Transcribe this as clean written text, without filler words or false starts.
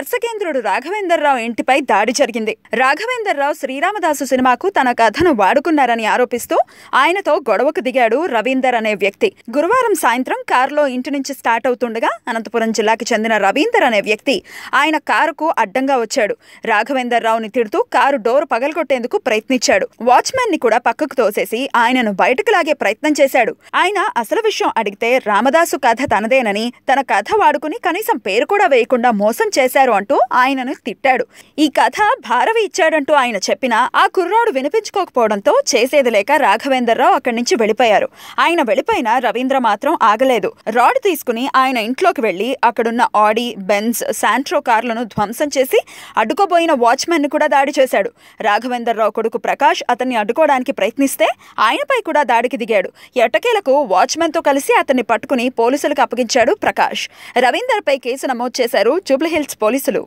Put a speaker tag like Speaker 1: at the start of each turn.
Speaker 1: దర్శకేంద్రుడు రాఘవేంద్రరావు ఇంటిపై దాడి జరిగింది. రాఘవేంద్రరావు శ్రీరామదాసు సినిమాకు తన కథను వాడుకున్నారని ఆరోపిస్తూ ఆయనతో గొడవకు దిగాడు రవీందర్ అనే వ్యక్తి. గురువారం సాయంత్రం కారులో ఇంటి నుంచి స్టార్ట్ అవుతుండగా అనంతపురం జిల్లాకి చెందిన రవీందర్ అనే వ్యక్తి ఆయన కారుకు అడ్డంగా వచ్చాడు. రాఘవేంద్రరావుని తిడుతూ కారు డోర్ పగలగొట్టేందుకు ప్రయత్నించాడు. వాచ్మెన్ ని కూడా పక్కకు తోసేసి ఆయనను బయటకు లాగే ప్రయత్నం చేశాడు. ఆయన అసలు విషయం అడిగితే రామదాసు కథ తనదేనని, తన కథ వాడుకుని కనీసం పేరు కూడా వేయకుండా మోసం చేశారు అంటూ ఆయనను తిట్టాడు. ఈ కథ భారవి ఇచ్చాడంటూ ఆయన చెప్పినా ఆ కుర్రాడు వినిపించుకోకపోవడంతో చేసేది లేక రాఘవేంద్రరావు అక్కడి నుంచి వెళ్లిపోయారు. ఆయన వెళ్లిపోయిన రవీంద్ర మాత్రం ఆగలేదు. రాడ్ తీసుకుని ఆయన ఇంట్లోకి వెళ్లి అక్కడున్న ఆడి, బెంజ్, శాంట్రో కార్లను ధ్వంసం చేసి అడ్డుకోబోయిన వాచ్మెన్ ని కూడా దాడి చేశాడు. రాఘవేంద్రరావు కొడుకు ప్రకాష్ అతన్ని అడ్డుకోవడానికి ప్రయత్నిస్తే ఆయనపై కూడా దాడికి దిగాడు. ఎట్టకేలకు వాచ్మెన్ తో కలిసి అతన్ని పట్టుకుని పోలీసులకు అప్పగించాడు ప్రకాష్. రవీందర్ పై కేసు నమోదు చేశారు జూబ్లీహిల్స్ పోలీసులు.